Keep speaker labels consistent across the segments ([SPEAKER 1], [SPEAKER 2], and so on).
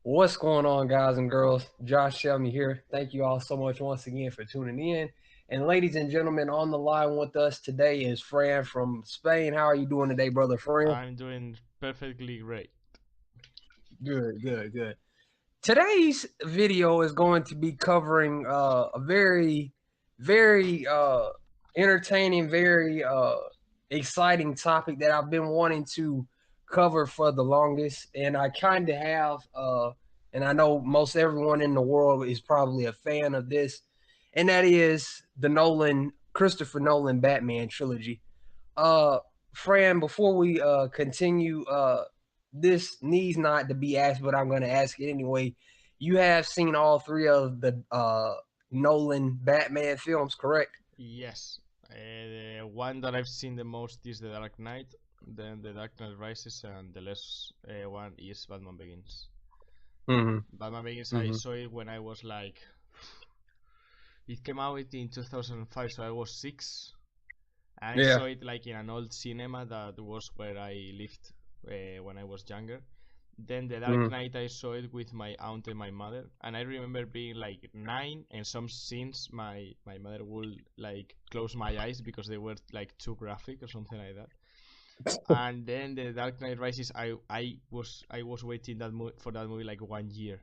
[SPEAKER 1] What's going on, guys and girls? Josh Shelby here. Thank you all so much once again for tuning in. And ladies and gentlemen, on the line with us today is Fran from Spain. How are you doing today, brother Fran?
[SPEAKER 2] I'm doing perfectly great.
[SPEAKER 1] Good. Today's video is going to be covering a very entertaining, very exciting topic that I've been wanting to cover for the longest, and I kind of have and I know most everyone in the world is probably a fan of this, and that is the Christopher Nolan Batman trilogy. Uh, Fran, before we continue, this needs not to be asked, but I'm going to ask it anyway. You have seen all three of the Nolan Batman films, correct?
[SPEAKER 2] Yes, the one that I've seen the most is The Dark Knight, then The Dark Knight Rises, and the last one is Batman Begins.
[SPEAKER 1] Mm-hmm.
[SPEAKER 2] Batman Begins, I
[SPEAKER 1] Mm-hmm.
[SPEAKER 2] saw it when I was like. It came out in 2005, so I was 6. And I
[SPEAKER 1] Yeah.
[SPEAKER 2] saw it like in an old cinema that was where I lived when I was younger. Then The Dark
[SPEAKER 1] Mm-hmm.
[SPEAKER 2] Knight, I saw it with my aunt and my mother, and I remember being like 9, and some scenes my mother would like close my eyes because they were like too graphic or something like that. And then The Dark Knight Rises, I was waiting for that movie like 1 year,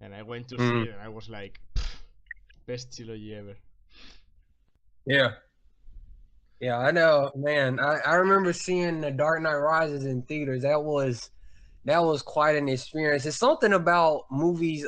[SPEAKER 2] and I went to see
[SPEAKER 1] Mm-hmm.
[SPEAKER 2] it, and I was like, best trilogy ever.
[SPEAKER 1] Yeah. Yeah, I know, man. I remember seeing The Dark Knight Rises in theaters. That was quite an experience. It's something about movies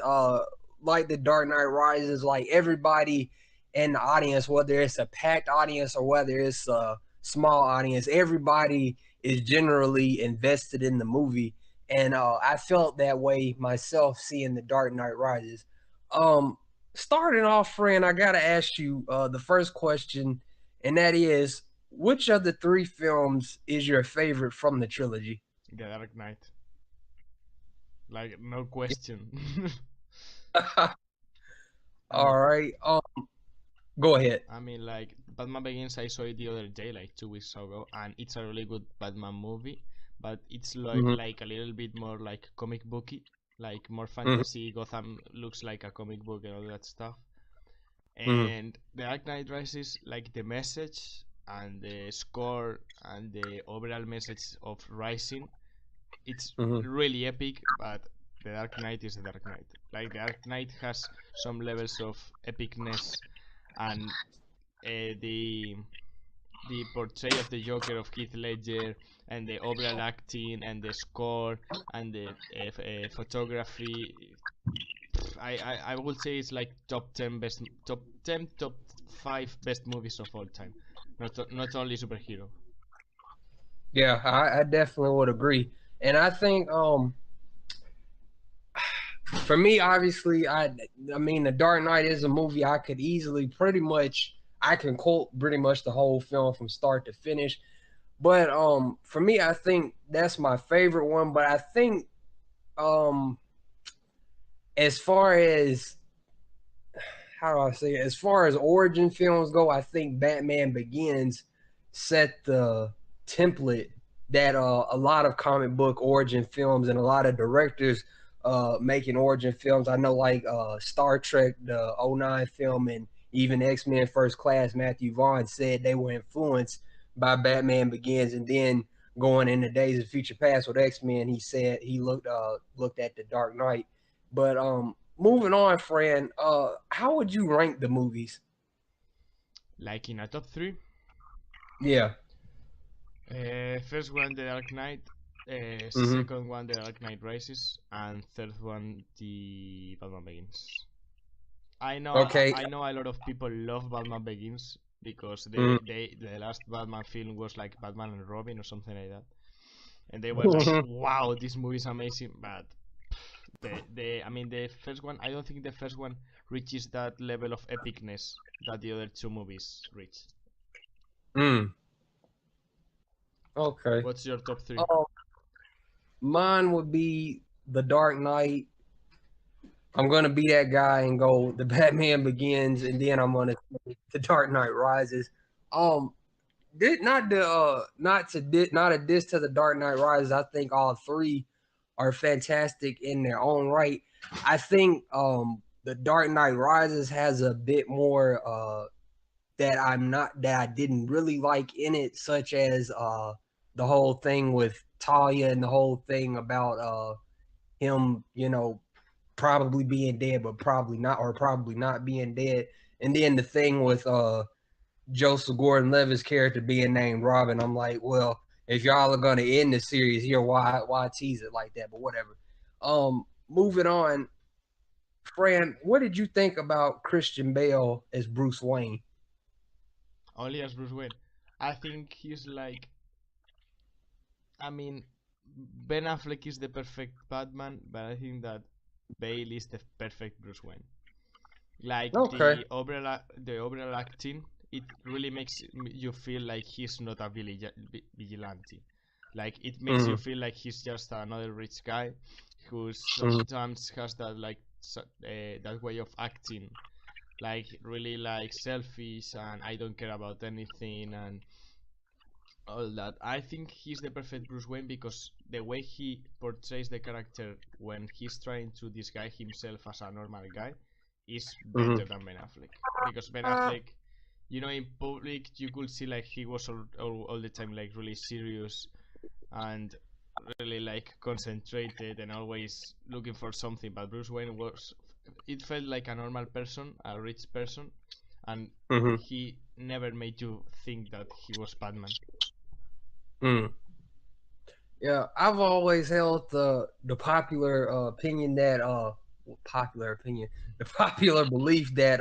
[SPEAKER 1] like The Dark Knight Rises, like everybody in the audience, whether it's a packed audience or whether it's a small audience, everybody is generally invested in the movie. And I felt that way myself seeing The Dark Knight Rises. Um Starting off, friend, I gotta ask you the first question, and that is, which of the three films is your favorite from the trilogy?
[SPEAKER 2] The Dark Knight, like no question. I
[SPEAKER 1] All
[SPEAKER 2] mean,
[SPEAKER 1] right. Go ahead.
[SPEAKER 2] I mean, like Batman Begins, I saw it the other day, like 2 weeks ago, and it's a really good Batman movie. But it's like
[SPEAKER 1] Mhm,
[SPEAKER 2] like a little bit more like comic booky, like more
[SPEAKER 1] mhm,
[SPEAKER 2] fantasy. Gotham looks like a comic book and all that stuff.
[SPEAKER 1] mhm,
[SPEAKER 2] And The Dark Knight Rises, like the message and the score and the overall message of Rising, it's
[SPEAKER 1] mhm,
[SPEAKER 2] really epic. But The Dark Knight is The Dark Knight. Like The Dark Knight has some levels of epicness, and the portrayal of the Joker of Heath Ledger, and the overall acting and the score and the photography. I would say it's like top 10, top 5 best movies of all time. Not only superhero.
[SPEAKER 1] Yeah, I definitely would agree. And I think for me, obviously, I mean, The Dark Knight is a movie I could easily I can quote pretty much the whole film from start to finish. But for me, I think that's my favorite one. But I think um as far as how do I say it? As far as origin films go, I think Batman Begins set the template that a lot of comic book origin films and a lot of directors making origin films. I know like Star Trek, the '09 film, and even X-Men First Class, Matthew Vaughn said they were influenced by Batman Begins, and then going into Days of Future Past with X-Men, he said he looked at the Dark Knight. But moving on, Fran, how would you rank the movies?
[SPEAKER 2] Like in a top 3,
[SPEAKER 1] Yeah.
[SPEAKER 2] first one The Dark Knight,
[SPEAKER 1] Mm-hmm.
[SPEAKER 2] second one The Dark Knight Rises, and third one the Batman Begins. I know
[SPEAKER 1] Okay.
[SPEAKER 2] I know a lot of people love Batman Begins because
[SPEAKER 1] Mm-hmm.
[SPEAKER 2] the last Batman film was like Batman and Robin or something like that, and they were like, "Wow, this movie is amazing." But the first one, I don't think the first one reaches that level of epicness that the other two movies reach.
[SPEAKER 1] Mm. Okay.
[SPEAKER 2] What's your top 3?
[SPEAKER 1] Um, Mine would be The Dark Knight. I'm gonna be that guy and go The Batman Begins, and then I'm gonna say The Dark Knight Rises. Um, did not the not to not a diss to The Dark Knight Rises. I think all three are fantastic in their own right. I think the Dark Knight Rises has a bit more that I didn't really like in it, such as the whole thing with Talia and the whole thing about him, probably being dead, but probably not, or probably not being dead. And then the thing with Joseph Gordon-Levitt's character being named Robin, I'm like, well, if y'all are gonna end the series here, why tease it like that? But whatever. Moving on, Fran, what did you think about Christian Bale as Bruce Wayne?
[SPEAKER 2] Only as Bruce Wayne. I think he's like, I mean, Ben Affleck is the perfect Batman, but I think that Bale is the perfect Bruce Wayne. Like
[SPEAKER 1] Okay.
[SPEAKER 2] the overall acting, it really makes you feel like he's not a vigilante. Like it makes you feel like he's just another rich guy who sometimes has that like that way of acting, like really like selfish and I don't care about anything and all that. I think he's the perfect Bruce Wayne because the way he portrays the character when he's trying to disguise himself as a normal guy is better than Ben Affleck. Because Ben Affleck, in public you could see like he was all the time like really serious and really like concentrated and always looking for something. But Bruce Wayne it felt like a normal person, a rich person, and he never made you think that he was Batman.
[SPEAKER 1] Yeah, I've always held the popular opinion that the popular belief that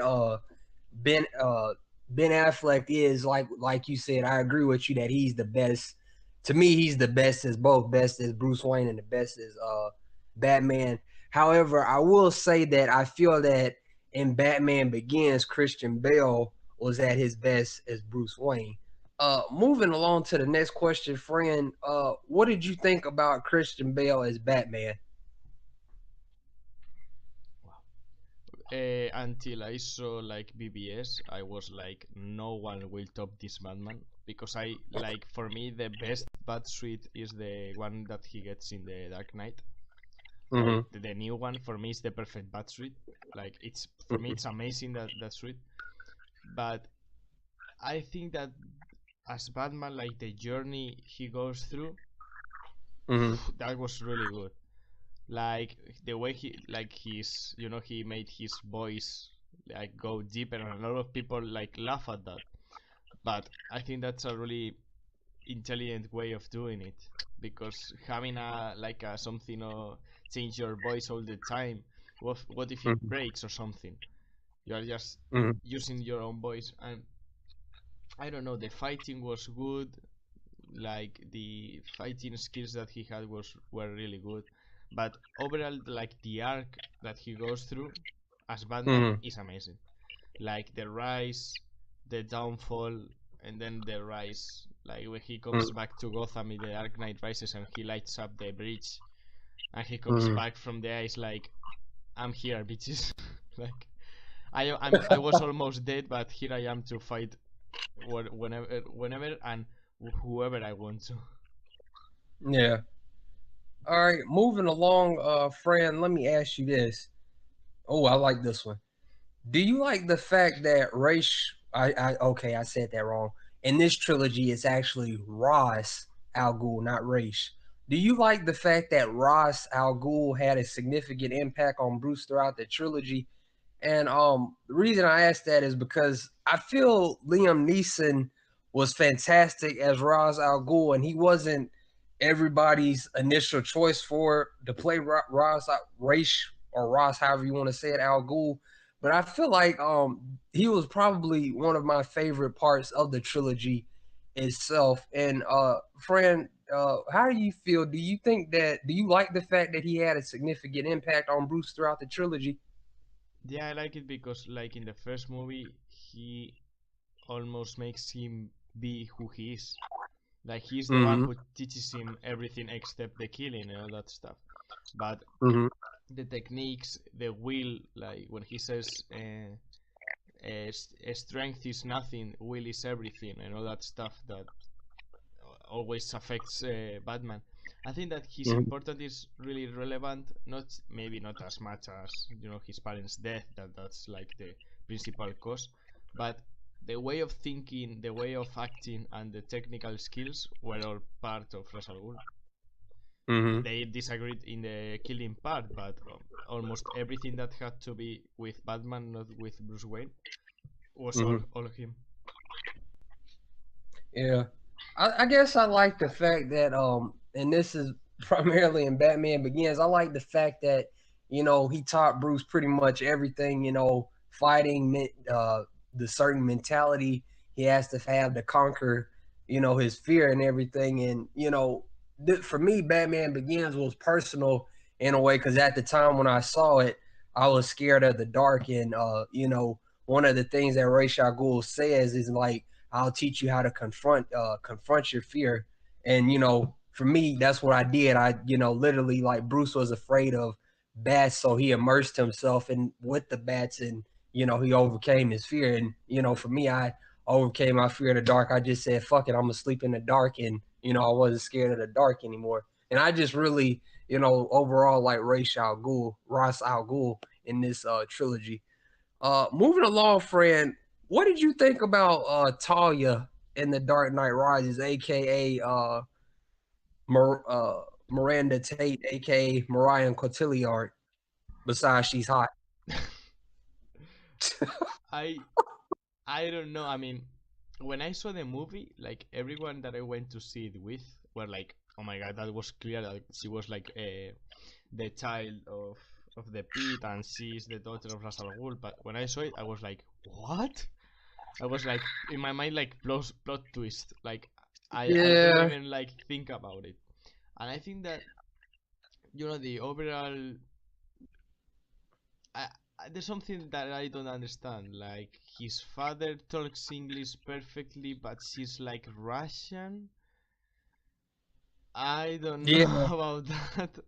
[SPEAKER 1] Ben Ben Affleck is like you said. I agree with you that he's the best. To me, he's the best as both best as Bruce Wayne and the best as Batman. However, I will say that I feel that in Batman Begins, Christian Bale was at his best as Bruce Wayne. Moving along to the next question, friend. What did you think about Christian Bale as Batman?
[SPEAKER 2] Until I saw like BBS, I was like, no one will top this Batman because I like for me the best Batsuit is the one that he gets in the Dark Knight. Like the new one for me is the perfect Batsuit. Like it's for me it's amazing that suit. But I think that as Batman, like the journey he goes through, that was really good. Like the way he made his voice like go deeper, and a lot of people like laugh at that. But I think that's a really intelligent way of doing it because having a something or change your voice all the time. What if it breaks or something? You are just using your own voice, and I don't know. The fighting was good. Like the fighting skills that he had were really good, but overall, like the arc that he goes through as Batman is amazing. Like the rise, the downfall, and then the rise. Like when he comes back to Gotham in the Dark Knight Rises and he lights up the bridge, and he comes back from the ice like, "I'm here, bitches." Like I was almost dead, but here I am to fight whenever and whoever I want to.
[SPEAKER 1] Yeah. All right, moving along, Fran. Let me ask you this. Oh, I like this one. Do you like the fact that I said that wrong. In this trilogy, it's actually Ra's Al Ghul, not Raish. Do you like the fact that Ra's Al Ghul had a significant impact on Bruce throughout the trilogy? And the reason I asked that is because I feel Liam Neeson was fantastic as Ra's Al Ghul, and he wasn't everybody's initial choice to play Ra's Raish or Ross, however you want to say it, Al Ghul. But I feel like he was probably one of my favorite parts of the trilogy itself. And Fran, how do you feel? Do you like the fact that he had a significant impact on Bruce throughout the trilogy?
[SPEAKER 2] Yeah, I like it because, like in the first movie, he almost makes him be who he is. Like he's the one who teaches him everything except the killing and all that stuff. But the techniques, the will, like when he says strength is nothing, will is everything, and all that stuff that always affects Batman. I think that his
[SPEAKER 1] Mhm.
[SPEAKER 2] importance is really relevant. Not maybe not as much as his parents' death. That's like the principal cause, but the way of thinking, the way of acting, and the technical skills were all part of Ra's al Ghul.
[SPEAKER 1] Mhm.
[SPEAKER 2] They disagreed in the killing part, but almost everything that had to be with Batman, not with Bruce Wayne, was all
[SPEAKER 1] Mhm.
[SPEAKER 2] all of him.
[SPEAKER 1] Yeah, I guess I like the fact that and this is primarily in Batman Begins. I like the fact that he taught Bruce pretty much everything. Fighting the certain mentality he has to have to conquer his fear and everything. And for me, Batman Begins was personal in a way because at the time when I saw it, I was scared of the dark. And one of the things that Ra's al Ghul says is like, I'll teach you how to confront your fear. And for me, that's what I did. I literally, like, Bruce was afraid of bats, so he immersed himself in with the bats, and he overcame his fear. And for me, I overcame my fear of the dark. I just said, "Fuck it, I'm gonna sleep in the dark," and I wasn't scared of the dark anymore. And I just really, overall like Ra's al Ghul in this trilogy. Moving along, Fran, what did you think about Talia in The Dark Knight Rises, aka Miranda Tate, aka Marion Cotillard? Besides, she's hot.
[SPEAKER 2] I I don't know. I mean, when I saw the movie, like everyone that I went to see it with were like, "Oh my god, that was clear that she was like the child of the pit, and she's the daughter of Ra's al Ghul." But when I saw it, I was like, "What?" I was like, in my mind, like plot twist. Like I couldn't
[SPEAKER 1] Yeah,
[SPEAKER 2] even like think about it. And I think that the overall I, there's something that I don't understand. Like his father talks English perfectly, but she's like Russian. I don't know
[SPEAKER 1] yeah.
[SPEAKER 2] about that,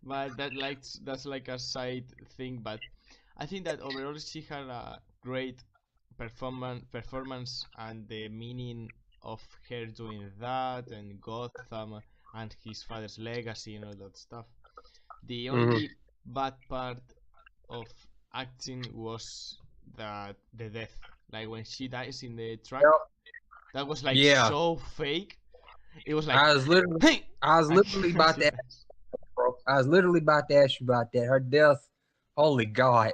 [SPEAKER 2] but that's like a side thing. But I think that overall she had a great performance, and the meaning of her doing that, and Gotham, and his father's legacy and all that stuff. The
[SPEAKER 1] Hmm.
[SPEAKER 2] only bad part of acting was that the death, like when she dies in the truck, that was like
[SPEAKER 1] Yeah.
[SPEAKER 2] so fake. It was like,
[SPEAKER 1] I was literally,
[SPEAKER 2] hey,
[SPEAKER 1] I was
[SPEAKER 2] and
[SPEAKER 1] literally about
[SPEAKER 2] she
[SPEAKER 1] to,
[SPEAKER 2] dies.
[SPEAKER 1] bro. I was literally about to ask you about that. Her death, holy God,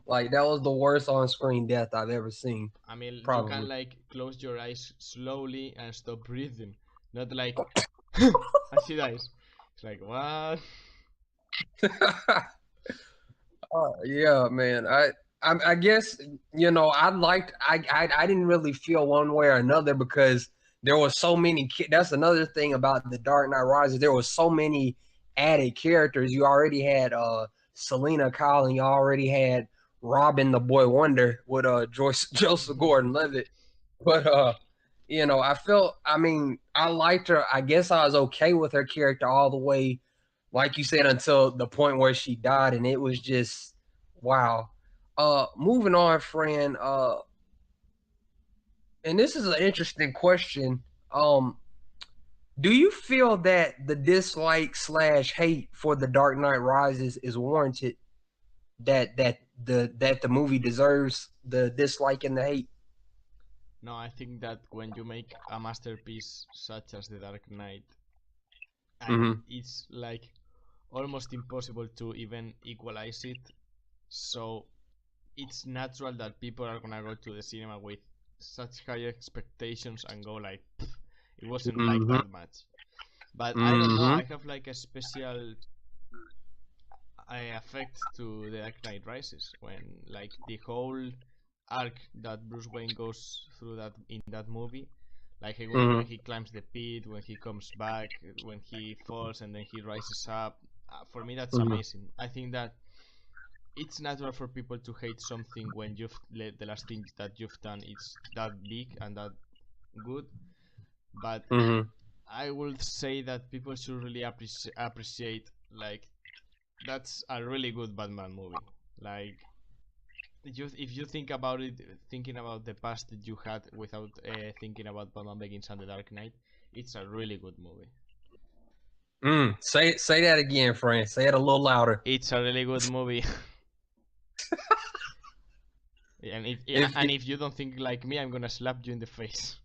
[SPEAKER 1] like that was the worst on-screen death I've ever seen,
[SPEAKER 2] I mean, you
[SPEAKER 1] probably.
[SPEAKER 2] can like close your eyes slowly and stop breathing, not like, and she dies. It's like what?
[SPEAKER 1] Yeah, man. I guess I didn't really feel one way or another because there was so many. That's another thing about the Dark Knight Rises. There was so many added characters. You already had Selena Kyle, and you already had Robin the Boy Wonder with Joyce Joseph Gordon-Levitt. But I felt. I mean, I liked her. I guess I was okay with her character all the way, like you said, until the point where she died, and it was just wow. Moving on, Fran. And this is an interesting question. Um, do you feel that the dislike slash hate for The Dark Knight Rises is warranted? That the movie deserves the dislike and the hate?
[SPEAKER 2] No, I think that when you make a masterpiece such as The Dark Knight, and
[SPEAKER 1] Mm-hmm.
[SPEAKER 2] it's like almost impossible to even equalize it, so it's natural that people are gonna go to the cinema with such high expectations and go like, "Pff, it wasn't like
[SPEAKER 1] Mm-hmm.
[SPEAKER 2] that much." But I don't know.
[SPEAKER 1] Mm-hmm.
[SPEAKER 2] I have like a special affect to the Dark Knight Rises when like the whole arc that Bruce Wayne goes through that in that movie, like when
[SPEAKER 1] Mm-hmm.
[SPEAKER 2] he climbs the pit, when he comes back, when he falls and then he rises up. For me, that's
[SPEAKER 1] Mm-hmm.
[SPEAKER 2] amazing. I think that it's natural for people to hate something when the last thing that you've done is that big and that good. But
[SPEAKER 1] Mm-hmm.
[SPEAKER 2] I would say that people should really appreciate like that's a really good Batman movie. Like if you think about it, thinking about the past that you had without thinking about Batman Begins and The Dark Knight, it's a really good movie.
[SPEAKER 1] Say that again, Fran. Say it a little louder.
[SPEAKER 2] It's a really good movie. And
[SPEAKER 1] If,
[SPEAKER 2] if you don't think like me, I'm gonna slap you in the face.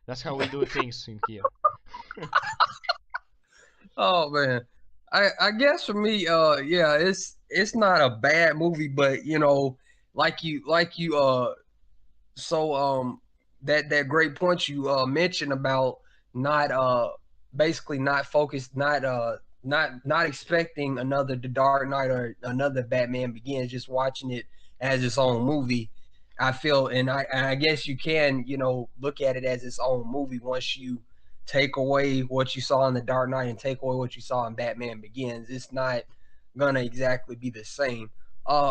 [SPEAKER 2] That's how we do things in here.
[SPEAKER 1] oh man, I guess for me, yeah, it's not a bad movie, but you know, like you so that great point you mentioned about not basically not focused, not expecting another The Dark Knight or another Batman Begins, just watching it as its own movie. I feel, and I guess you can, you know, look at it as its own movie once you take away what you saw in The Dark Knight and take away what you saw in Batman Begins. It's not gonna exactly be the same.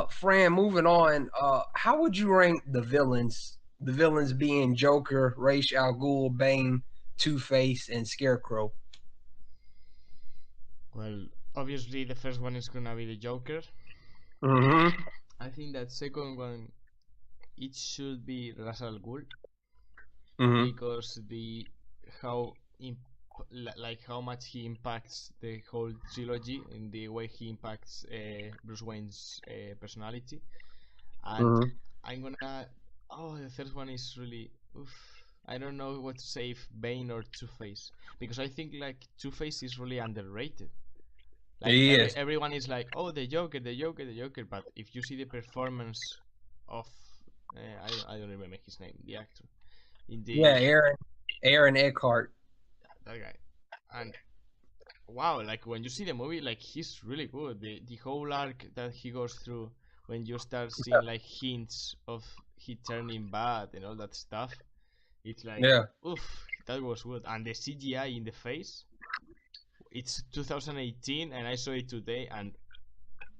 [SPEAKER 1] Fran, moving on, how would you rank the villains? The villains being Joker, Ra's al Ghul, Bane, Two-Face, and Scarecrow.
[SPEAKER 2] Well, obviously the first one is gonna be the Joker.
[SPEAKER 1] Mm-hmm.
[SPEAKER 2] I think that second one it should be Ra's al Ghul
[SPEAKER 1] Mm-hmm.
[SPEAKER 2] because the how like how much he impacts the whole trilogy in the way he impacts Bruce Wayne's personality, and
[SPEAKER 1] Mm-hmm.
[SPEAKER 2] I'm gonna. Oh, the third one is really. Oof, I don't know what to say if Bane or Two Face because I think like Two Face is really underrated. Like
[SPEAKER 1] Yes.
[SPEAKER 2] everyone is like, oh, the Joker, the Joker, the Joker, but if you see the performance of I don't remember his name, the actor in
[SPEAKER 1] Yeah,
[SPEAKER 2] the
[SPEAKER 1] Aaron Eckhart.
[SPEAKER 2] that guy, and wow, like when you see the movie, like he's really good. The whole arc that he goes through when you start seeing like hints of he turning bad and all that stuff, it's like
[SPEAKER 1] Yeah.
[SPEAKER 2] oof, that was good. And the CGI in the face, it's 2018 and I saw it today and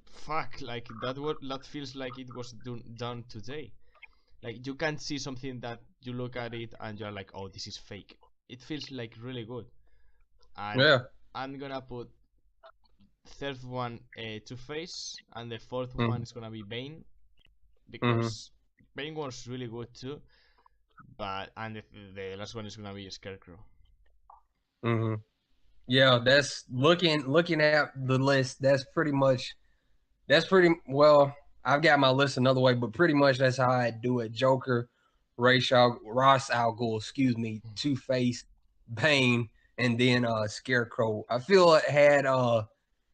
[SPEAKER 2] fuck, like that feels like it was done today. Like you can't see something that you look at it and you're like, oh, this is fake. It feels like really good. And
[SPEAKER 1] Yeah.
[SPEAKER 2] I'm gonna put third one Two Face, and the fourth
[SPEAKER 1] Mm-hmm.
[SPEAKER 2] one is gonna be Bane
[SPEAKER 1] Mm-hmm.
[SPEAKER 2] because Bane was really good too. But and the last one is gonna be Scarecrow.
[SPEAKER 1] Mm-hmm. Yeah, that's looking at the list. That's pretty well. I've got my list another way, but pretty much that's how I do it. Joker, Ross Al Ghul, excuse me, Two Face, Bane, and then Scarecrow. I feel it had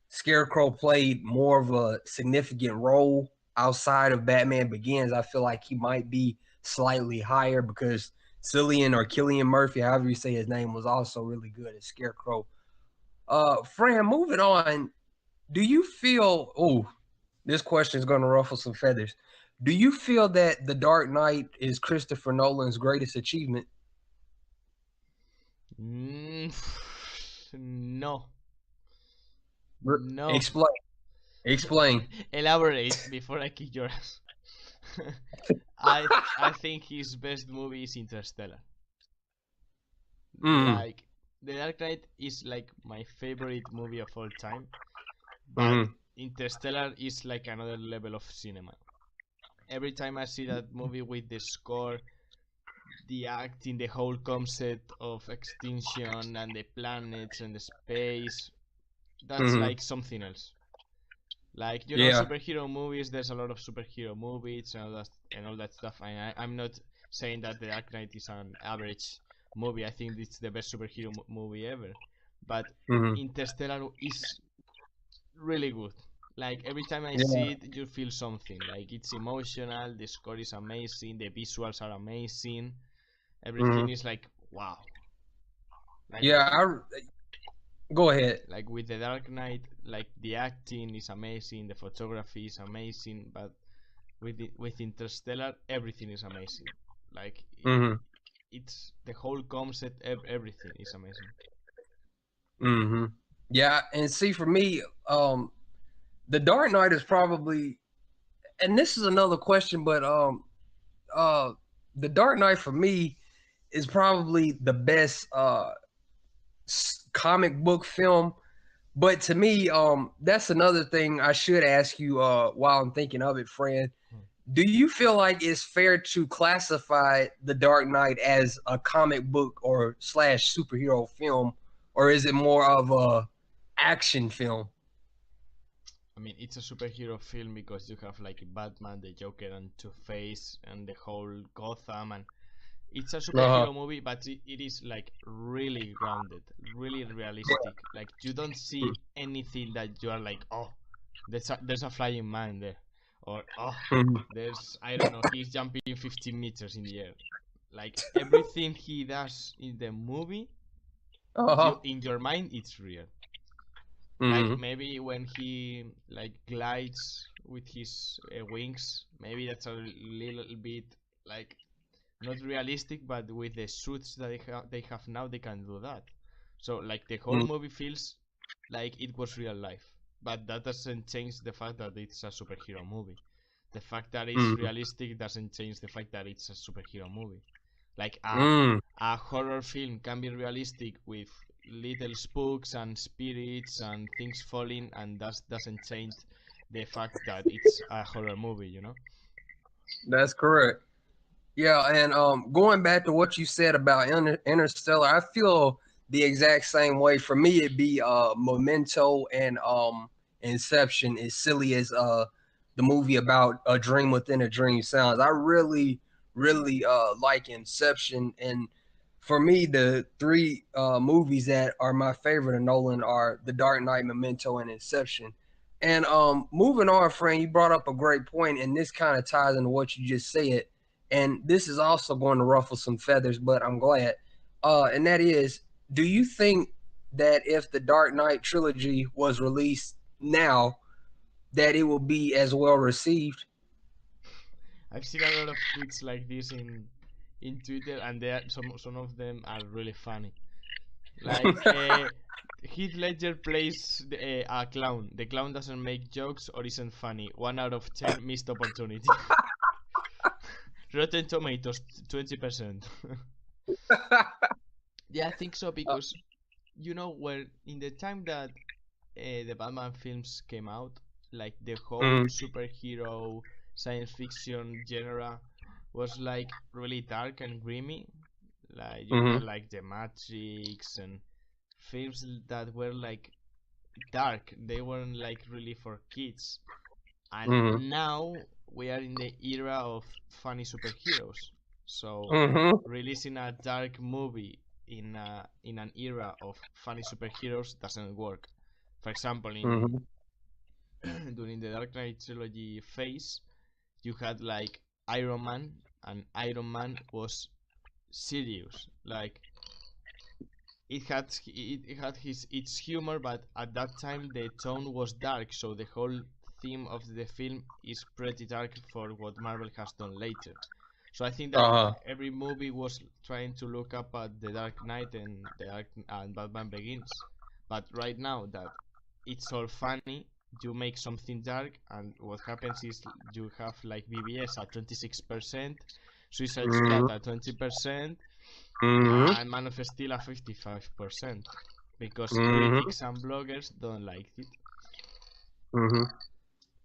[SPEAKER 1] Scarecrow played more of a significant role outside of Batman Begins. I feel like he might be slightly higher because Killian Murphy, however you say his name, was also really good as Scarecrow. Fran, moving on, do you feel this question is gonna ruffle some feathers. Do you feel that The Dark Knight is Christopher Nolan's greatest achievement?
[SPEAKER 2] Mm, no, no.
[SPEAKER 1] Explain. Explain.
[SPEAKER 2] Elaborate before I kick your ass. I think his best movie is Interstellar.
[SPEAKER 1] Mm.
[SPEAKER 2] Like The Dark Knight is like my favorite movie of all time, but
[SPEAKER 1] Mm-hmm.
[SPEAKER 2] Interstellar is like another level of cinema. Every time I see that movie with the score, the acting, the whole concept of extinction and the planets and the space, that's
[SPEAKER 1] Mm-hmm.
[SPEAKER 2] like something else. Like
[SPEAKER 1] Yeah.
[SPEAKER 2] superhero movies. There's a lot of superhero movies and all that stuff. And I'm not saying that The Dark Knight is an average movie. I think it's the best superhero movie ever. But
[SPEAKER 1] Mm-hmm.
[SPEAKER 2] Interstellar is really good. Like every time I
[SPEAKER 1] Yeah.
[SPEAKER 2] see it, you feel something. Like it's emotional. The score is amazing. The visuals are amazing. Everything
[SPEAKER 1] Mm-hmm.
[SPEAKER 2] is like wow. Like
[SPEAKER 1] Yeah. Go ahead.
[SPEAKER 2] like with The Dark Knight, like the acting is amazing, the photography is amazing, but with Interstellar, everything is amazing. Like
[SPEAKER 1] Mm-hmm.
[SPEAKER 2] it's the whole concept, everything is amazing.
[SPEAKER 1] Mm-hmm. Yeah. And see, for me, The Dark Knight is probably, and this is another question, but uh, The Dark Knight for me is probably the best comic book film. But to me, that's another thing I should ask you while I'm thinking of it, Fran. Do you feel like it's fair to classify The Dark Knight as a comic book or slash superhero film, or is it more of a action film.
[SPEAKER 2] I mean, it's a superhero film because you have like Batman, the Joker, and Two-Face, and the whole Gotham, and it's a
[SPEAKER 1] Uh-huh.
[SPEAKER 2] superhero movie, but it is like really grounded, really realistic. Like you don't see anything that you are like, oh, there's a flying man there, or oh,
[SPEAKER 1] Mhm.
[SPEAKER 2] there's I don't know, he's jumping 50 meters in the air. Like everything he does in the movie, you
[SPEAKER 1] Uh-huh.
[SPEAKER 2] in your mind it's real. Like
[SPEAKER 1] Mhm.
[SPEAKER 2] maybe when he like glides with his wings, maybe that's a little bit like not realistic, but with the suits that they have now, they can do that. So like the whole
[SPEAKER 1] Mhm.
[SPEAKER 2] movie feels like it was real life, but that doesn't change the fact that it's a superhero movie. The fact that it's
[SPEAKER 1] Mhm.
[SPEAKER 2] realistic doesn't change the fact that it's a superhero movie. Like
[SPEAKER 1] Mm.
[SPEAKER 2] a horror film can be realistic with little spooks and spirits and things falling, and that doesn't change the fact that it's a horror movie, you know?
[SPEAKER 1] That's correct. Yeah, and going back to what you said about Interstellar, I feel the exact same way. For me, it'd be Memento and Inception. As silly as the movie about a dream within a dream sounds. I really like Inception, and for me, the three movies that are my favorite of Nolan are The Dark Knight, Memento, and Inception. And moving on, Fran, you brought up a great point, and this kind of ties into what you just said, and this is also going to ruffle some feathers, but I'm glad. And that is, do you think that if the Dark Knight trilogy was released now, that it will be as well received?
[SPEAKER 2] I've seen a lot of tweets like this in Twitter, and some of them are really funny. Like Heath Ledger plays a clown. The clown doesn't make jokes or isn't funny. 1 out of 10 missed opportunity. Rotten Tomatoes 20%. Yeah, I think so because where in the time that the Batman films came out, like the whole
[SPEAKER 1] Mm,
[SPEAKER 2] superhero science fiction genre was like really dark and grimy. Like you
[SPEAKER 1] mm-hmm,
[SPEAKER 2] had like The Matrix and films that were like dark. They weren't like really for kids. And
[SPEAKER 1] mm-hmm,
[SPEAKER 2] now we are in the era of funny superheroes. So
[SPEAKER 1] mm-hmm,
[SPEAKER 2] releasing a dark movie in an era of funny superheroes doesn't work. For example, in
[SPEAKER 1] mm-hmm,
[SPEAKER 2] during the Dark Knight Trilogy phase, you had like Iron Man, and Iron Man was serious. Like it had its humor, but at that time the tone was dark, so the whole theme of the film is pretty dark for what Marvel has done later. So I think that
[SPEAKER 1] uh-huh,
[SPEAKER 2] every movie was trying to look up at the Dark Knight and Batman Begins, but right now that it's all funny, you make something dark, and what happens is you have like BBS at 26%, Suicide
[SPEAKER 1] mm-hmm,
[SPEAKER 2] Squad at 20%,
[SPEAKER 1] mm-hmm,
[SPEAKER 2] and Man of Steel at 55% because
[SPEAKER 1] mm-hmm,
[SPEAKER 2] critics and bloggers don't like it.
[SPEAKER 1] mm-hmm.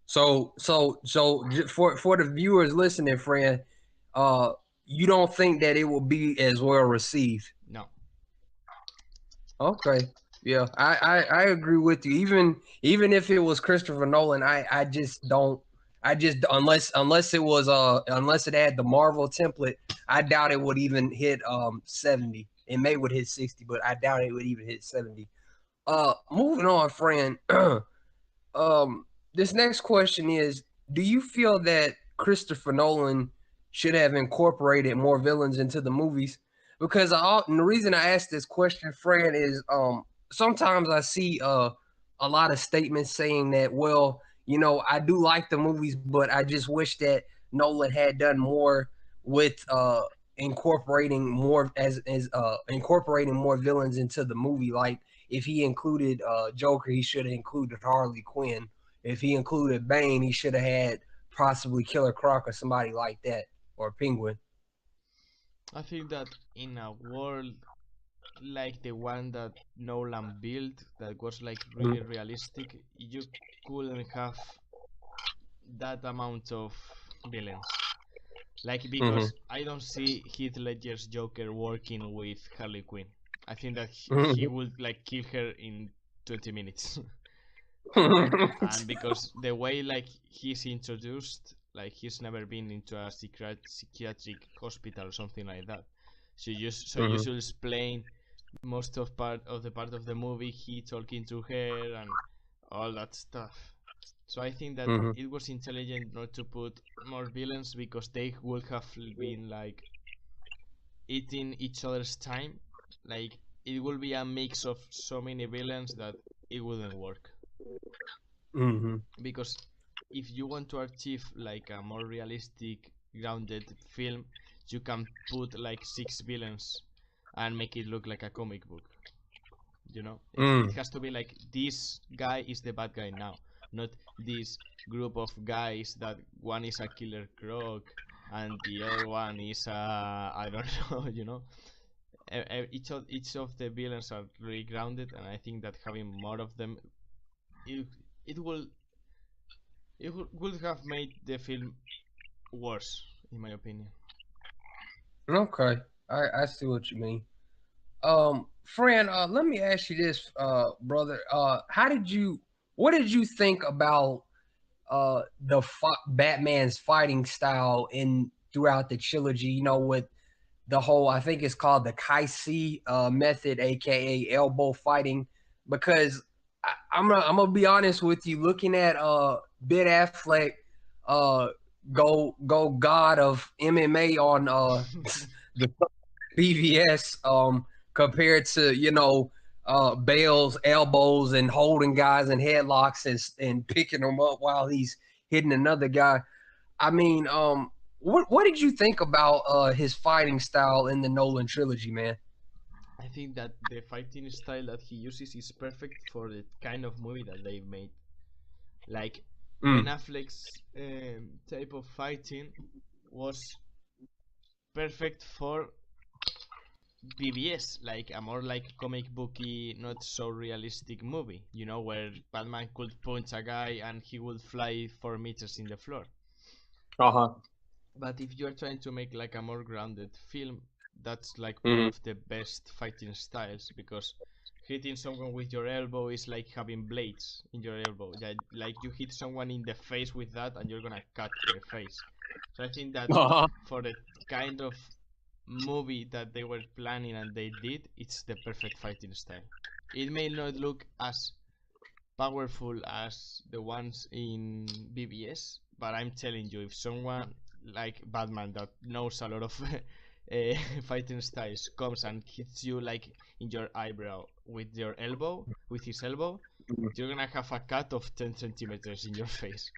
[SPEAKER 1] So for the viewers listening, friend, uh, you don't think that it will be as well received?
[SPEAKER 2] No,
[SPEAKER 1] Okay. Yeah, I agree with you. Even if it was Christopher Nolan, I just don't. I just unless it was unless it had the Marvel template, I doubt it would even hit 70. It may would hit 60, but I doubt it would even hit 70. Moving on, friend. um, this next question is: do you feel that Christopher Nolan should have incorporated more villains into the movies? Because and the reason I asked this question, Fran, is sometimes I see a lot of statements saying that, well, I do like the movies, but I just wish that Nolan had done more with incorporating more as incorporating more villains into the movie. Like if he included Joker, he should have included Harley Quinn. If he included Bane, he should have had possibly Killer Croc or somebody like that, or Penguin.
[SPEAKER 2] I think that in a world like the one that Nolan built, that was like really realistic, you couldn't have that amount of villains. Like
[SPEAKER 1] Mm-hmm.
[SPEAKER 2] because I don't see Heath Ledger's Joker working with Harley Quinn. I think that he
[SPEAKER 1] Mm-hmm.
[SPEAKER 2] would like kill her in 20 minutes. And
[SPEAKER 1] Mm-hmm.
[SPEAKER 2] because the way like he's introduced, like he's never been into a psychiatric hospital or something like that. You should explain most of part of the movie, he talking to her and all that stuff. So I think that
[SPEAKER 1] Mm-hmm.
[SPEAKER 2] it was intelligent not to put more villains because they would have been like eating each other's time. Like it will be a mix of so many villains that it wouldn't work.
[SPEAKER 1] Mm-hmm.
[SPEAKER 2] Because if you want to achieve like a more realistic, grounded film, you can put like 6 villains and make it look like a comic book. You know, it
[SPEAKER 1] Mm.
[SPEAKER 2] has to be like this guy is the bad guy now, not this group of guys that one is a killer croc and the other one is I don't know, you know. Each of the villains are really grounded, and I think that having more of them, it, it will would have made the film worse, in my opinion.
[SPEAKER 1] Okay, I see what you mean. Fran, let me ask you this, brother. What did you think about Batman's fighting style in throughout the trilogy? You know, with the whole, I think it's called the Kaisi method, aka elbow fighting. Because I'm gonna be honest with you, looking at Ben Affleck, uh, go god of MMA on the BVS, compared to Bale's elbows and holding guys in headlocks and picking them up while he's hitting another guy. I mean, what did you think about his fighting style in the Nolan trilogy, man?
[SPEAKER 2] I think that the fighting style that he uses is perfect for the kind of movie that they made. Like Ben
[SPEAKER 1] Mm,
[SPEAKER 2] Affleck's type of fighting was perfect for BBS, like a more like comic booky, not so realistic movie. You know, where Batman could punch a guy and he would fly 4 meters in the floor.
[SPEAKER 1] uh-huh.
[SPEAKER 2] But if you're trying to make like a more grounded film, that's like one
[SPEAKER 1] Mm,
[SPEAKER 2] of the best fighting styles because hitting someone with your elbow is like having blades in your elbow. Yeah, like you hit someone in the face with that and you're gonna cut their face. So I think that
[SPEAKER 1] uh-huh.
[SPEAKER 2] for the kind of movie that they were planning and they did, it's the perfect fighting style. It may not look as powerful as the ones in BBS, but I'm telling you, if someone like Batman that knows a lot of fighting styles comes and hits you like in your eyebrow with your elbow, with his elbow, you're gonna have a cut of 10 centimeters in your face.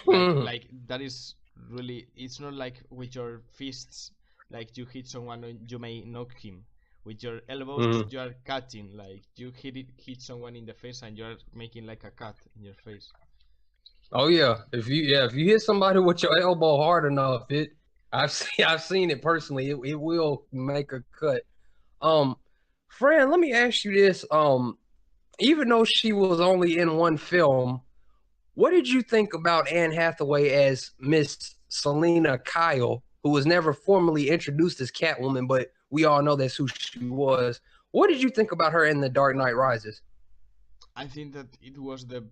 [SPEAKER 1] Mm,
[SPEAKER 2] Like that is really. It's not like with your fists, like you hit someone and you may knock him. With your elbows,
[SPEAKER 1] mm.
[SPEAKER 2] you are cutting. Like you hit someone in the face and you are making like a cut in your face.
[SPEAKER 1] Oh yeah, if you hit somebody with your elbow hard enough, I've seen it personally. It will make a cut. Um, Fran, let me ask you this. Even though she was only in one film, what did you think about Anne Hathaway as Miss Selena Kyle, who was never formally introduced as Catwoman, but we all know that's who she was? What did you think about her in The Dark Knight Rises?
[SPEAKER 2] I think that it was the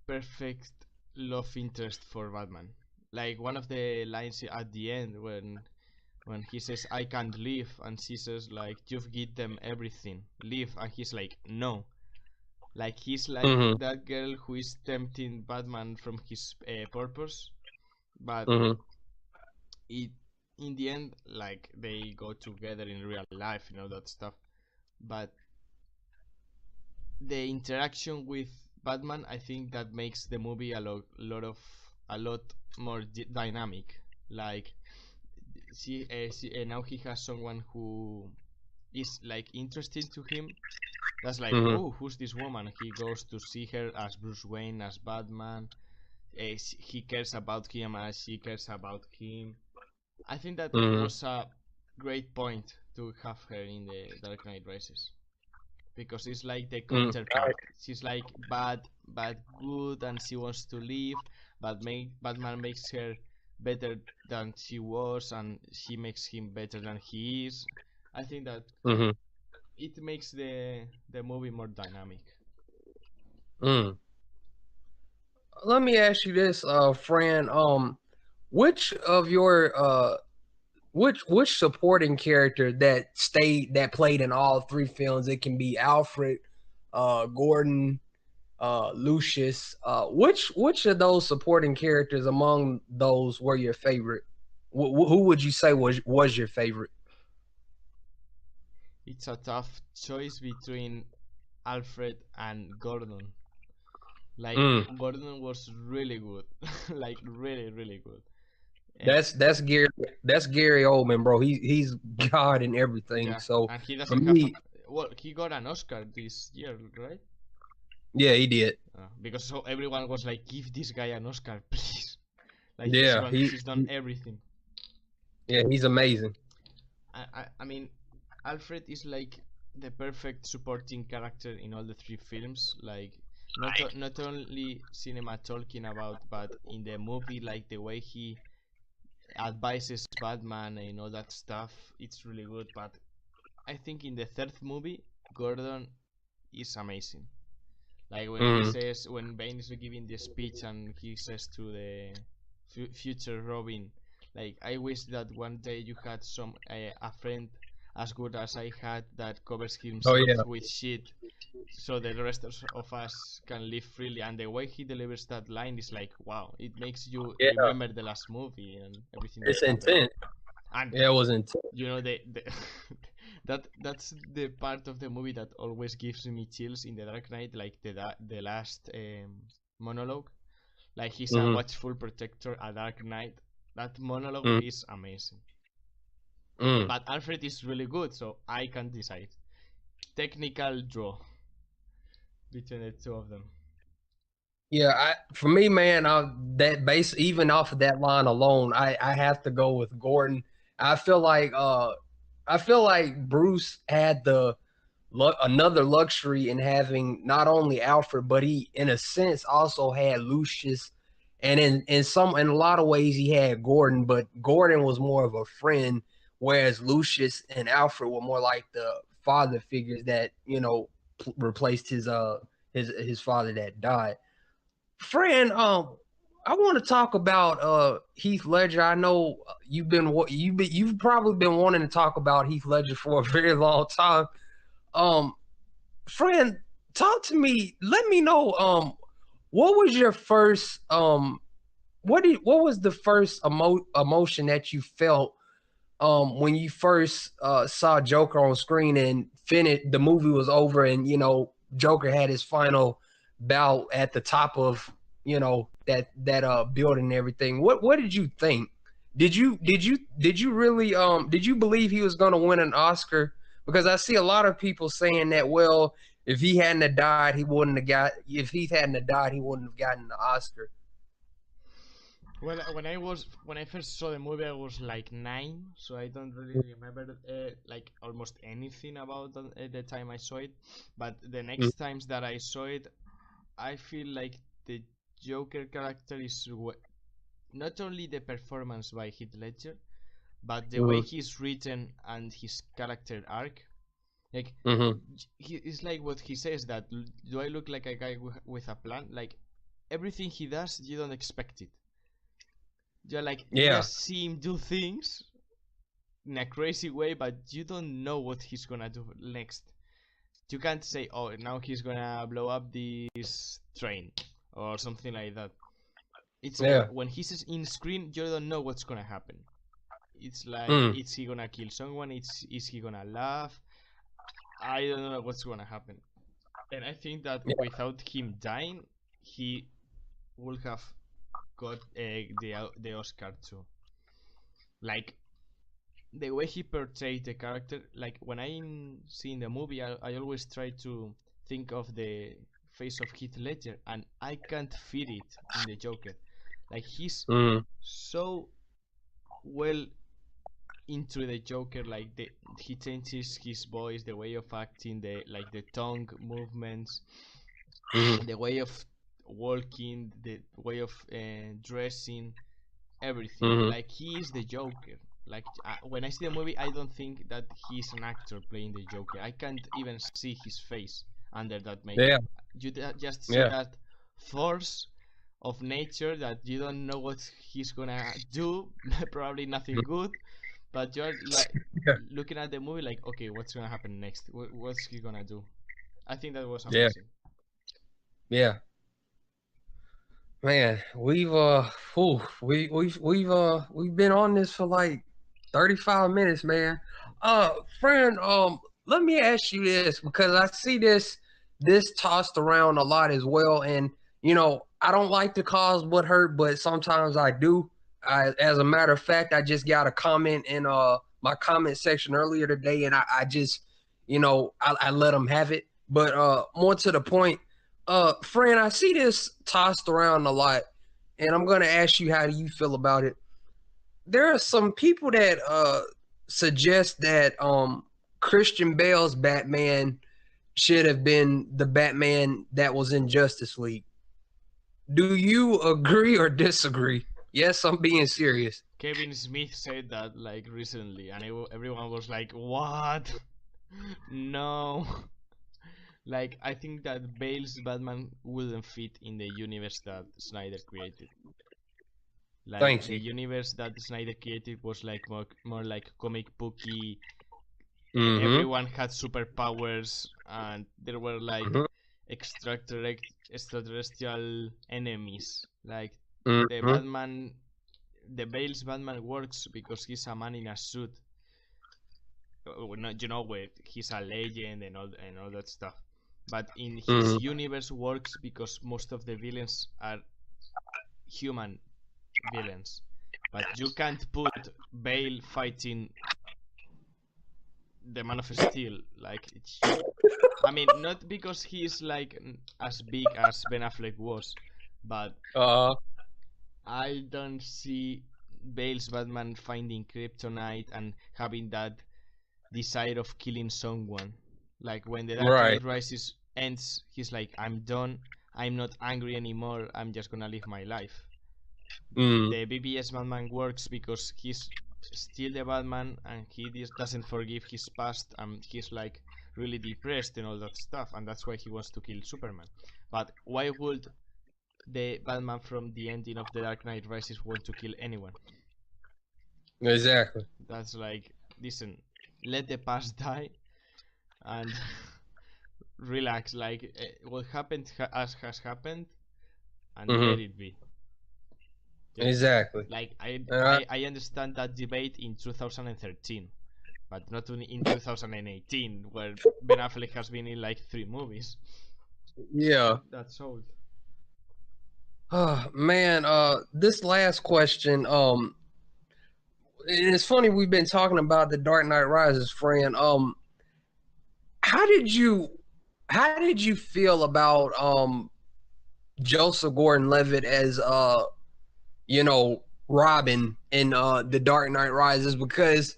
[SPEAKER 2] perfect love interest for Batman. Like one of the lines at the end when he says I can't leave and she says like you've given them everything, leave, and he's like no. Like he's like
[SPEAKER 1] Mm-hmm.
[SPEAKER 2] that girl who is tempting Batman from his purpose, but
[SPEAKER 1] Mm-hmm.
[SPEAKER 2] it in the end like they go together in real life, you know that stuff. But the interaction with Batman, I think that makes the movie a lot more dynamic. Like now he has someone who is like interesting to him. That's like,
[SPEAKER 1] Mm-hmm.
[SPEAKER 2] oh, who's this woman? He goes to see her as Bruce Wayne, as Batman. He cares about him as she cares about him. I think that
[SPEAKER 1] Mm-hmm.
[SPEAKER 2] was a great point to have her in the Dark Knight Rises because it's like the
[SPEAKER 1] Mm-hmm.
[SPEAKER 2] counterpart. She's like bad, good, and she wants to leave, but Batman makes her better than she was, and she makes him better than he is. I think that
[SPEAKER 1] Mm-hmm.
[SPEAKER 2] it makes the movie more dynamic.
[SPEAKER 1] Mm. Let me ask you this, Fran. Which of your which supporting character that played in all three films? It can be Alfred, Gordon, Lucius. Which of those supporting characters among those were your favorite? Who would you say was your favorite?
[SPEAKER 2] It's a tough choice between Alfred and Gordon. Like
[SPEAKER 1] Mm.
[SPEAKER 2] Gordon was really good, like really good. And
[SPEAKER 1] That's Gary. That's Gary Oldman, bro. He's God in everything.
[SPEAKER 2] yeah,
[SPEAKER 1] So
[SPEAKER 2] and he
[SPEAKER 1] for
[SPEAKER 2] doesn't have.
[SPEAKER 1] me,
[SPEAKER 2] Well, he got an Oscar this year, right?
[SPEAKER 1] yeah, he did.
[SPEAKER 2] Because so everyone was like, "Give this guy an Oscar, please!" Like
[SPEAKER 1] Yeah,
[SPEAKER 2] he's done everything.
[SPEAKER 1] yeah, he's amazing.
[SPEAKER 2] I mean, Alfred is like the perfect supporting character in all the three films. Like not only cinema talking about, but in the movie, like the way he advises Batman and all that stuff, it's really good. But I think in the third movie, Gordon is amazing. Like when he
[SPEAKER 1] Mm.
[SPEAKER 2] says, when Bane is giving the speech and he says to the future Robin, like, I wish that one day you had a friend as good as I had that covers
[SPEAKER 1] Oh
[SPEAKER 2] himself
[SPEAKER 1] yeah,
[SPEAKER 2] with shit so the rest of us can live freely. And the way he delivers that line is like, wow, it makes you
[SPEAKER 1] yeah,
[SPEAKER 2] remember the last movie and everything that
[SPEAKER 1] it's
[SPEAKER 2] happened.
[SPEAKER 1] intense.
[SPEAKER 2] And
[SPEAKER 1] Yeah, it was intense.
[SPEAKER 2] you know the that's the part of the movie that always gives me chills in the Dark Knight, like the last monologue. Like he's a
[SPEAKER 1] Hmm.
[SPEAKER 2] watchful protector, a Dark Knight. That monologue
[SPEAKER 1] Mm.
[SPEAKER 2] is amazing.
[SPEAKER 1] Mm.
[SPEAKER 2] But Alfred is really good, so I can't decide. Technical draw between the two of them.
[SPEAKER 1] Yeah, for me, man, that base even off of that line alone, I have to go with Gordon. I feel like I feel like Bruce had another luxury in having not only Alfred, but he, in a sense, also had Lucius, and in a lot of ways he had Gordon, but Gordon was more of a friend, whereas Lucius and Alfred were more like the father figures that replaced his father that died. Fran, I want to talk about Heath Ledger. I know you've probably been wanting to talk about Heath Ledger for a very long time. Um, Fran, talk to me. Let me know. What was your first what was the first emotion that you felt when you first saw Joker on screen and finished the movie was over and Joker had his final bout at the top of that building and everything. What did you think? Did you really did you believe he was gonna win an Oscar? Because I see a lot of people saying that, well, if he hadn't have died, he wouldn't have got if he hadn't have died, he wouldn't have gotten the Oscar.
[SPEAKER 2] Well, when I first saw the movie, I was like 9, so I don't really remember like almost anything about the time I saw it. But the
[SPEAKER 1] Mm.
[SPEAKER 2] next times that I saw it, I feel like the Joker character is not only the performance by Heath Ledger, but the way
[SPEAKER 1] Mhm.
[SPEAKER 2] he's written and his character arc. Like,
[SPEAKER 1] Mhm.
[SPEAKER 2] it's like what he says that, do I look like a guy with a plan? Like, everything he does, you don't expect it. You're like, you
[SPEAKER 1] Yeah.
[SPEAKER 2] just see him do things in a crazy way, but you don't know what he's gonna do next. You can't say, oh, now he's gonna blow up this train or something like that. It's
[SPEAKER 1] Yeah.
[SPEAKER 2] when he's in screen, you don't know what's gonna happen. It's like,
[SPEAKER 1] Mm.
[SPEAKER 2] is he gonna kill someone? Is he gonna laugh? I don't know what's gonna happen. And I think that
[SPEAKER 1] Yeah.
[SPEAKER 2] without him dying, he would have got the Oscar too. Like the way he portrayed the character, like when I'm seeing the movie, I always try to think of the face of Heath Ledger, and I can't feel it in the Joker. Like he's
[SPEAKER 1] Mm.
[SPEAKER 2] so well into the Joker, like he changes his voice, the way of acting, the tongue movements,
[SPEAKER 1] Mhm.
[SPEAKER 2] the way of walking, the way of dressing, everything.
[SPEAKER 1] Mhm.
[SPEAKER 2] Like he is the Joker. Like when I see the movie, I don't think that he's an actor playing the Joker. I can't even see his face under that makeup.
[SPEAKER 1] Yeah.
[SPEAKER 2] just see
[SPEAKER 1] Yeah.
[SPEAKER 2] that force of nature that you don't know what he's gonna do. Probably nothing good, but you're like
[SPEAKER 1] Yeah.
[SPEAKER 2] looking at the movie like, okay, what's gonna happen next? What's he gonna do? I think that was
[SPEAKER 1] Yeah.
[SPEAKER 2] amazing.
[SPEAKER 1] Yeah. Man, we've been on this for like 35 minutes, man. Friend, let me ask you this because I see this tossed around a lot as well, and I don't like to cause what hurt, but sometimes I do. As a matter of fact, I just got a comment in my comment section earlier today, and I just I let them have it. But more to the point, Fran, I see this tossed around a lot, and I'm gonna ask you how do you feel about it. There are some people that suggest that Christian Bale's Batman should have been the Batman that was in Justice League. Do you agree or disagree? Yes, I'm being serious.
[SPEAKER 2] Kevin Smith said that like recently, and everyone was like, "What? No!" Like, I think that Bale's Batman wouldn't fit in the universe that Snyder created. Like
[SPEAKER 1] Thank
[SPEAKER 2] the
[SPEAKER 1] you.
[SPEAKER 2] universe that Snyder created was like more like comic booky.
[SPEAKER 1] Mm-hmm.
[SPEAKER 2] Everyone had superpowers, and there were like
[SPEAKER 1] Mm-hmm.
[SPEAKER 2] extraterrestrial enemies. Like the
[SPEAKER 1] Mm-hmm.
[SPEAKER 2] Batman, the Bale's Batman works because he's a man in a suit. Not, where he's a legend and all that stuff. But in his
[SPEAKER 1] Mm-hmm.
[SPEAKER 2] universe works because most of the villains are human villains. But you can't put Bale fighting the Man of Steel. Like, it's just, I mean, not because he's like as big as Ben Affleck was, but
[SPEAKER 1] Uh.
[SPEAKER 2] I don't see Bale's Batman finding kryptonite and having that desire of killing someone. Like when the Dark
[SPEAKER 1] Right.
[SPEAKER 2] Knight Rises ends, he's like, I'm done. I'm not angry anymore. I'm just gonna live my life.
[SPEAKER 1] Mm.
[SPEAKER 2] The BBS Batman works because he's still the Batman and he doesn't forgive his past and he's like really depressed and all that stuff, and that's why he wants to kill Superman. But why would the Batman from the ending of the Dark Knight Rises want to kill anyone?
[SPEAKER 1] Exactly.
[SPEAKER 2] That's like, listen, let the past die and relax. Like what happened has happened, and let
[SPEAKER 1] Mm-hmm.
[SPEAKER 2] it be. Just
[SPEAKER 1] Exactly.
[SPEAKER 2] like
[SPEAKER 1] Uh,
[SPEAKER 2] I understand that debate in 2013, but not in 2018, where Ben Affleck has been in like 3 movies.
[SPEAKER 1] yeah.
[SPEAKER 2] That's old.
[SPEAKER 1] Oh, man, this last question, it's funny we've been talking about the Dark Knight Rises, friend. How did you how did you feel about Joseph Gordon-Levitt as Robin in the Dark Knight Rises? Because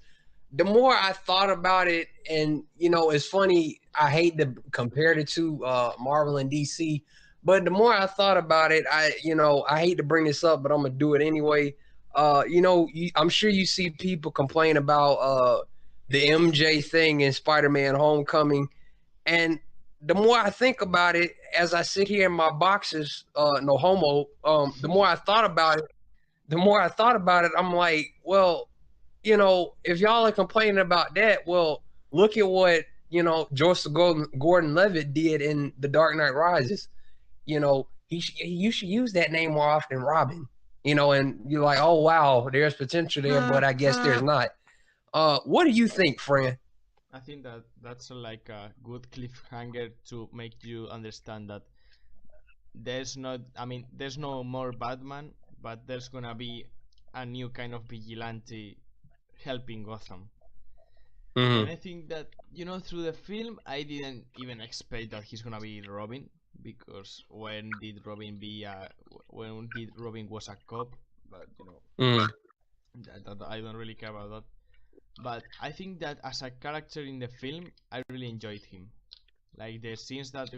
[SPEAKER 1] the more I thought about it, and it's funny, I hate to compare the two, Marvel and DC, but the more I thought about it, I hate to bring this up, but I'm gonna do it anyway. I'm sure you see people complain about the MJ thing in Spider-Man Homecoming, and the more I think about it, as I sit here in my boxes, no homo, the more I thought about it, I'm like, well, if y'all are complaining about that, well, look at what Joseph Gordon-Levitt did in The Dark Knight Rises. You should use that name more often, Robin. And you're like, oh wow, there's potential there, but I guess there's not. What do you think, Fran?
[SPEAKER 2] I think that that's like a good cliffhanger to make you understand that there's not. I mean, there's no more Batman, but there's gonna be a new kind of vigilante helping Gotham. And
[SPEAKER 1] Mm-hmm.
[SPEAKER 2] I think that through the film, I didn't even expect that he's gonna be Robin, because when did Robin was a cop? But
[SPEAKER 1] Mm-hmm.
[SPEAKER 2] that I don't really care about that. But I think that as a character in the film, I really enjoyed him. Like the scenes that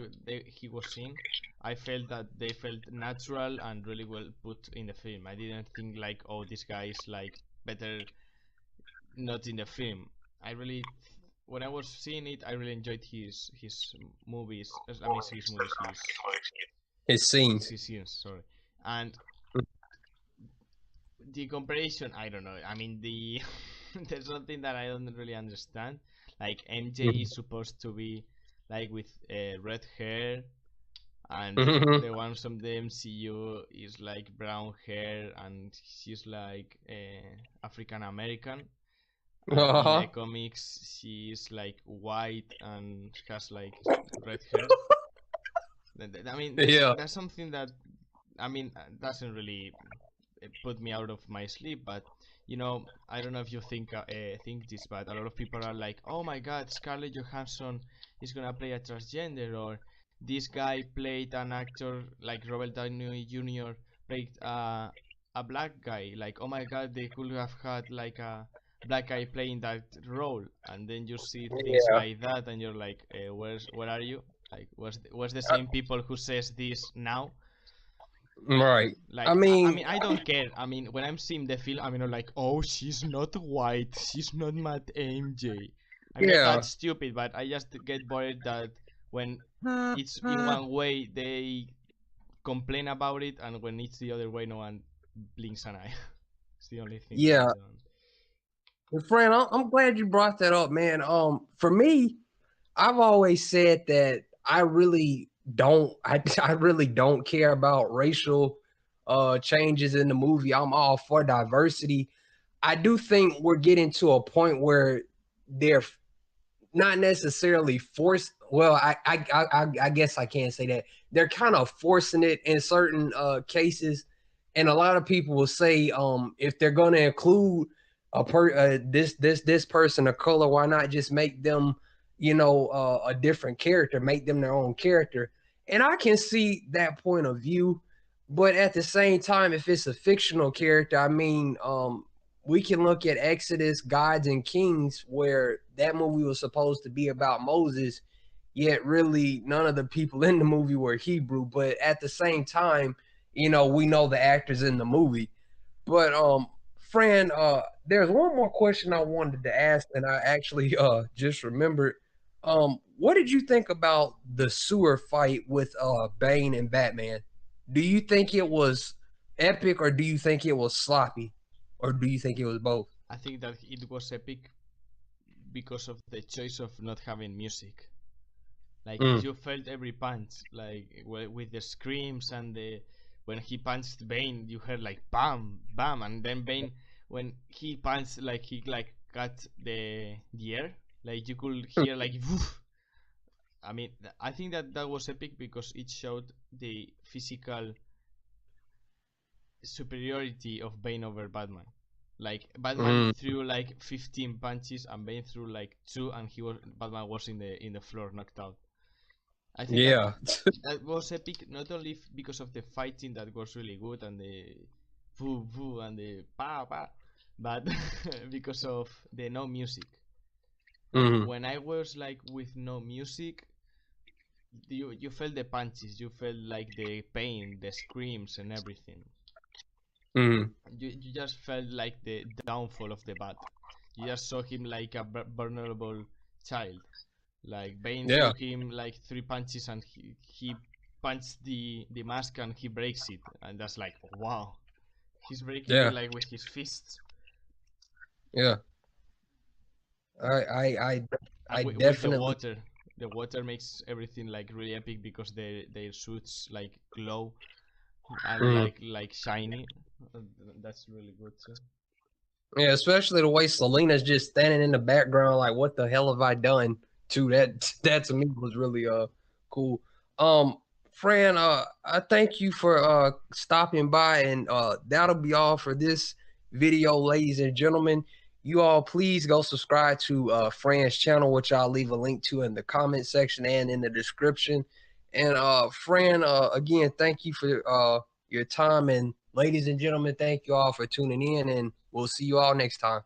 [SPEAKER 2] he was in, I felt that they felt natural and really well put in the film. I didn't think like, oh, this guy is like better not in the film. I really when I was seeing it, I really enjoyed his movies. I mean, his movies,
[SPEAKER 1] His scenes.
[SPEAKER 2] his scenes. Sorry, and the comparison, I don't know. I mean, the there's something that I don't really understand. Like MJ is supposed to be like with red hair, and the ones from the MCU is like brown hair, and she's like African American. And in the comics, she's like white and has like red hair. I mean, that's something that, I mean, doesn't really put me out of my sleep. But you know, I don't know if you think this, but a lot of people are like, "Oh my God, Scarlett Johansson is gonna play a transgender," or "This guy played an actor like Robert Downey Jr. played a black guy." Like, oh my God, they could have had like a black guy playing that role, and then you see things like that, and you're like, where are you? Like, where's the same people who says this now?
[SPEAKER 1] Right.
[SPEAKER 2] Like,
[SPEAKER 1] I mean,
[SPEAKER 2] I don't care. I mean, when I'm seeing the film, I mean, I'm like, oh, she's not white, she's not Matt MJ. I mean, that's stupid, but I just get bored that when it's in one way, they complain about it, and when it's the other way, no one blinks an eye. It's the only thing.
[SPEAKER 1] Yeah. Well, Fran, I'm glad you brought that up, man. For me, I've always said that I really don't care about racial changes in the movie. I'm all for diversity. I do think we're getting to a point where they're not necessarily forced. Well, I guess I can't say that. They're kind of forcing it in certain cases, and a lot of people will say, if they're going to include this person of color, why not just make them, you know, a different character, make them their own character? And I can see that point of view, but at the same time, if it's a fictional character, I mean, we can look at Exodus, Gods and Kings, where that movie was supposed to be about Moses, yet really none of the people in the movie were Hebrew. But at the same time, you know, we know the actors in the movie. But Fran, there's one more question I wanted to ask, and I actually just remembered. What did you think about the sewer fight with Bane and Batman? Do you think it was epic, or do you think it was sloppy, or do you think it was both?
[SPEAKER 2] I think that it was epic because of the choice of not having music. Like, you felt every punch, like with the screams and the when he punched Bane, you heard like bam, bam, and then Bane when he punched, like he like cut the air, like you could hear like woof. I mean, I think that was epic because it showed the physical superiority of Bane over Batman. Like Batman threw like 15 punches and Bane threw like 2, and Batman was in the floor, knocked out. I think that was epic, not only because of the fighting that was really good and the voo voo and the pa pa, but because of the no music. When I was like with no music, you felt the punches, you felt like the pain, the screams and everything. You just felt like the downfall of the bat. You just saw him like a vulnerable child. Like Bane threw him like 3 punches, and he punched the mask and he breaks it, and that's like, wow, he's breaking it like with his fists.
[SPEAKER 1] Yeah. I definitely.
[SPEAKER 2] The water makes everything like really epic because their suits like glow and like shiny. That's really good too.
[SPEAKER 1] Yeah, especially the way Selena's just standing in the background, like, what the hell have I done? Too, that to me was really cool. Fran, I thank you for stopping by, and that'll be all for this video, ladies and gentlemen. You all please go subscribe to Fran's channel, which I'll leave a link to in the comment section and in the description. And Fran, again, thank you for your time, and ladies and gentlemen, thank you all for tuning in, and we'll see you all next time.